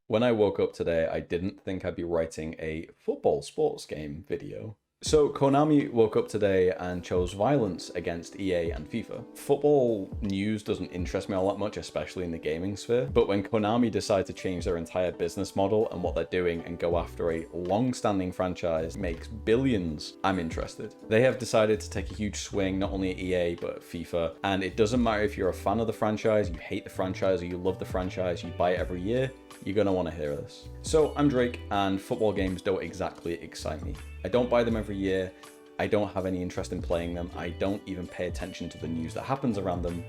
When I woke up today, I didn't think I'd be writing a football sports game video. So Konami woke up today and chose violence against EA and FIFA. Football news doesn't interest me all that much, especially in the gaming sphere. But when Konami decide to change their entire business model and what they're doing and go after a long-standing franchise makes billions, I'm interested. They have decided to take a huge swing, not only at EA, but at FIFA. And it doesn't matter if you're a fan of the franchise, you hate the franchise, or you love the franchise, you buy it every year, you're gonna wanna hear this. So I'm Drake, and football games don't exactly excite me. I don't buy them every year. I don't have any interest in playing them. I don't even pay attention to the news that happens around them.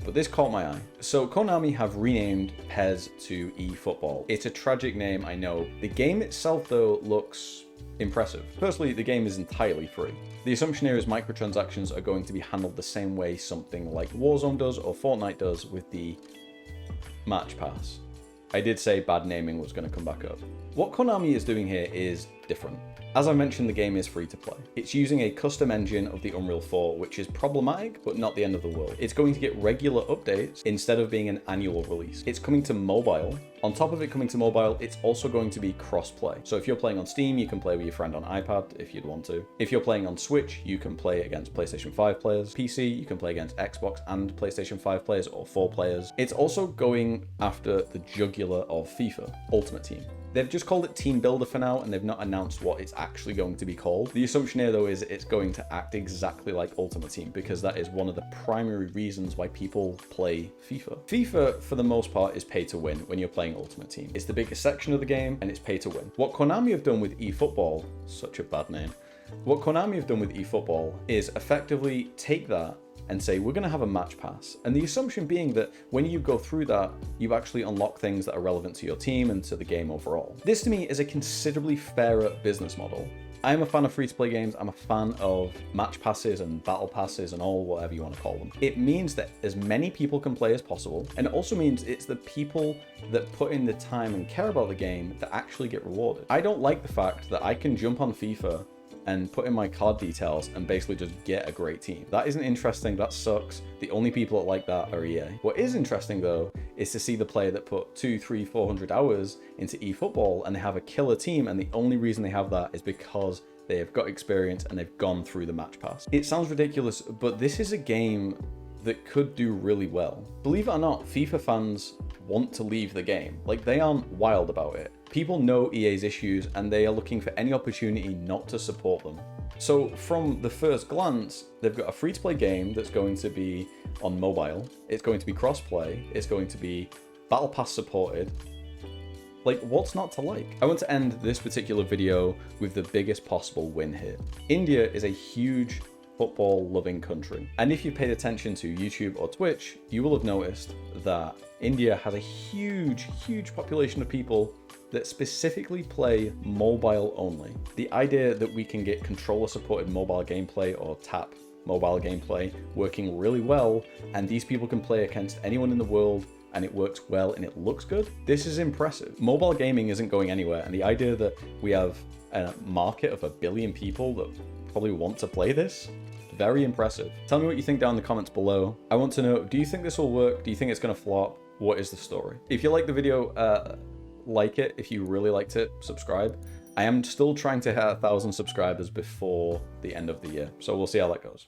But this caught my eye. So Konami have renamed PES to eFootball. It's a tragic name, I know. The game itself, though, looks impressive. Firstly, the game is entirely free. The assumption here is microtransactions are going to be handled the same way something like Warzone does or Fortnite does with the Match Pass. I did say bad naming was going to come back up. What Konami is doing here is different. As I mentioned, the game is free to play. It's using a custom engine of the Unreal 4, which is problematic, but not the end of the world. It's going to get regular updates instead of being an annual release. It's coming to mobile. On top of it coming to mobile, it's also going to be cross-play. So if you're playing on Steam, you can play with your friend on iPad if you'd want to. If you're playing on Switch, you can play against PlayStation 5 players. PC, you can play against Xbox and PlayStation 5 players or 4 players. It's also going after the jugular of FIFA, Ultimate Team. They've just called it Team Builder for now, and they've not announced what it's actually going to be called. The assumption here, though, is it's going to act exactly like Ultimate Team, because that is one of the primary reasons why people play FIFA. FIFA, for the most part, is pay to win when you're playing Ultimate Team. It's the biggest section of the game, and it's pay to win. What Konami have done with eFootball, such a bad name, what Konami have done with eFootball is effectively take that and say, we're going to have a match pass. And the assumption being that when you go through that, you actually unlock things that are relevant to your team and to the game overall. This to me is a considerably fairer business model. I'm a fan of free-to-play games. I'm a fan of match passes and battle passes and all whatever you want to call them. It means that as many people can play as possible. And it also means it's the people that put in the time and care about the game that actually get rewarded. I don't like the fact that I can jump on FIFA and put in my card details and basically just get a great team. That isn't interesting, that sucks. The only people that like that are EA. What is interesting though, is to see the player that put 200, 300, 400 hours into eFootball and they have a killer team, and the only reason they have that is because they have got experience and they've gone through the match pass. It sounds ridiculous, but this is a game that could do really well. Believe it or not, FIFA fans want to leave the game. Like, they aren't wild about it. People know EA's issues and they are looking for any opportunity not to support them. So from the first glance, they've got a free-to-play game that's going to be on mobile. It's going to be cross-play. It's going to be Battle Pass supported. Like, what's not to like? I want to end this particular video with the biggest possible win here. India is a huge football loving country. And if you've paid attention to YouTube or Twitch, you will have noticed that India has a huge population of people that specifically play mobile only. The idea that we can get controller supported mobile gameplay or tap mobile gameplay working really well, and these people can play against anyone in the world and it works well and it looks good, this is impressive. Mobile gaming isn't going anywhere, and the idea that we have a market of 1 billion people that probably want to play this, very impressive. Tell me what you think down in the comments below. I want to know, do you think this will work? Do you think it's gonna flop? What is the story? If you like the video, like it. If you really liked it, subscribe. I am still trying to hit 1,000 subscribers before the end of the year, so we'll see how that goes.